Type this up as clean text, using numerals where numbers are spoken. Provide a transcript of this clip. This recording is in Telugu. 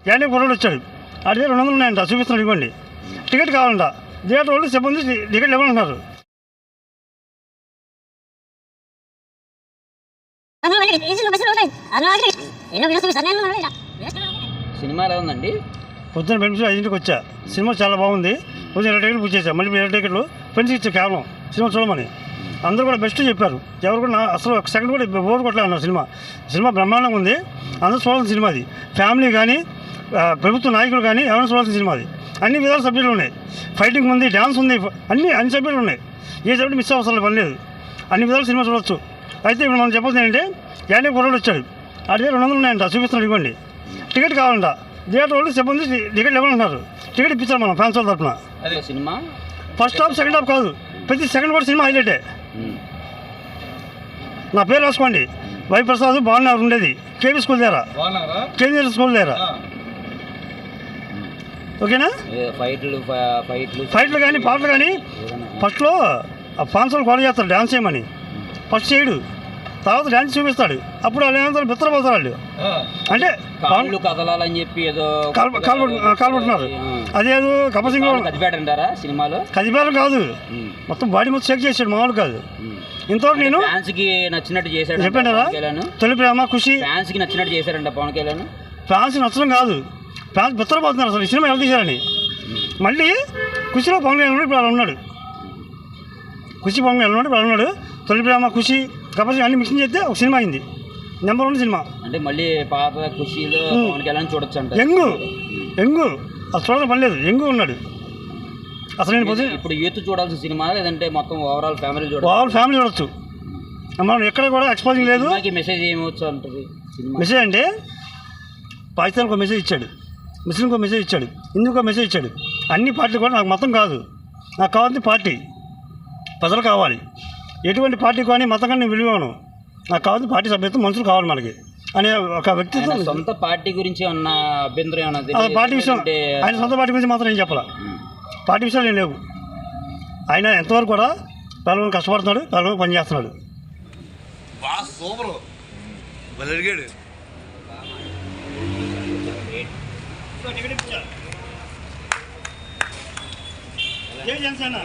యానీ కుర్రోడు వచ్చాడు. అదే 200 ఉన్నాయంట, చూపిస్తున్నాడు, ఇవ్వండి. టికెట్ కావాలంట. థియేటర్ వాళ్ళు సిబ్బంది టికెట్ ఇవ్వాలంటున్నారు. సినిమా ఎలా ఉందండి? పొద్దున్న ఫ్రెండ్స్ 5ంటికి వచ్చా. సినిమా చాలా బాగుంది. కొంచెం 20 టికెట్లు బుక్ చేశా. మళ్ళీ 20 టికెట్లు ఫ్రెండ్స్కి ఇచ్చా కేవలం సినిమా చూడమని. అందరూ కూడా బెస్ట్ చెప్పారు. ఎవరు కూడా అసలు ఒక సెకండ్ కూడా బోర్ కొట్టలేదు అన్నారు. సినిమా బ్రహ్మాండంగా ఉంది. అందరూ చూడాల్సిన సినిమా అది. ఫ్యామిలీ కానీ ప్రభుత్వ నాయకులు కానీ ఎవరైనా చూడాల్సిన సినిమా అది. అన్ని విధాల సబ్జెక్టులు ఉన్నాయి. ఫైటింగ్ ఉంది, డ్యాన్స్ ఉంది, అన్ని సబ్జెక్టులు ఉన్నాయి. ఏ సబ్జెక్ట్ మిస్ అవసరం పని లేదు. అన్ని విధాలు సినిమా చూడవచ్చు. అయితే ఇప్పుడు మనం చెప్పాల్సింది ఏంటంటే యానీ కుర్రోడు వచ్చాడు. అదే 200 ఉన్నాయంట, చూపిస్తున్నాడు, ఇవ్వండి. టికెట్ కావాలంట. థియేటర్ వాళ్ళు సిబ్బంది టికెట్ ఇవ్వాలంటున్నారు. టికెట్ ఇప్పించారు మనం ఫ్యాన్స్ వాళ్ళ తరఫున. అదే cinema first half second half కాదు, ప్రతి సెకండ్ కూడా సినిమా హైలైటే. నా పేరు రాసుకోండి, వై ప్రసాద్, బాగున్నారు, ఉండేది కేవీ స్కూల్ దగ్గర, కేవీ స్కూల్ దగ్గర. ఓకేనా? ఫైట్లు కానీ పాటలు కానీ ఫస్ట్లో ఫ్యాన్స్ వాళ్ళు కాల్ చేస్తారు డ్యాన్స్ చేయమని. ఫస్ట్ చేయడు, తర్వాత డ్యాన్స్ చూపిస్తాడు. అప్పుడు వాళ్ళు ఏమంటారు, బిత్తరపోతారు వాళ్ళు. అంటే కదలాలని చెప్పి ఏదో కాల్పడుతున్నారు. అదేదో కపల్ సింగ్ సినిమాలో కదిపేరం కాదు, మొత్తం బాడీ మొత్తం చెక్ చేసాడు, మామూలు కాదు. ఇంతవరకు నేను నచ్చినట్టు చేశాడు చెప్పాను కదా, తొలి ప్రేమ, ఖుషి. ఫ్యాన్స్ కి నచ్చినట్టు చేశారంట పవన్ కళ్యాణ్. ఫ్యాన్స్ నచ్చడం కాదు, ఫ్యాన్స్ బిత్తరపోతున్నారు అసలు ఈ సినిమా ఎలా తీశారని. మళ్ళీ ఖుషిలో పవన్ కళ్యాణ్ ఇప్పుడు అలా ఉన్నాడు. ఖుషి పవన్ కళ్యాణ్ ఇప్పుడు అలా ఉన్నాడు. తొలి ప్రేమ, ఖుషి, కపల్ అన్ని మిక్సింగ్ చేస్తే ఒక సినిమా అయింది. Number 1 cinema. అంటే మళ్ళీ పాత ఖుషిలో పవన్ కళ్యాణ్ చూడొచ్చు అంట. యంగు అసలు చూడడం పని లేదు, యంగు ఉన్నాడు అసలు. నేను ఇప్పుడు యూత్ చూడాల్సిన సినిమా లేదంటే మొత్తం ఓవరాల్ ఫ్యామిలీ చూడొచ్చు. మనం ఎక్కడ కూడా ఎక్స్పోజింగ్ లేదు. మెసేజ్ ఏమవచ్చు అంటుంది మెసేజ్ అంటే పాకిస్తాన్కి ఒక మెసేజ్ ఇచ్చాడు, ముస్లింకి ఒక మెసేజ్ ఇచ్చాడు, హిందూకి ఒక మెసేజ్ ఇచ్చాడు. అన్ని పార్టీలు కూడా నాకు మతం కాదు, నాకు కావాల్సింది పార్టీ, ప్రజలు కావాలి. ఎటువంటి పార్టీ కానీ మతం కానీ నేను విలువను. నాకు కావాల్సిన పార్టీ సభ్యత్వం, మనుషులు కావాలి మనకి అనే ఒక వ్యక్తిత్వం. సొంత పార్టీ గురించి ఉన్న అభ్యంతరం పార్టీ విషయం, ఆయన సొంత పార్టీ గురించి మాత్రం ఏం చెప్పాలా. పార్టీ విషయాలు ఏం లేవు. ఆయన ఎంతవరకు కూడా పిల్లలను కష్టపడుతున్నాడు, పిల్లలను పనిచేస్తున్నాడు. జై జనసేన.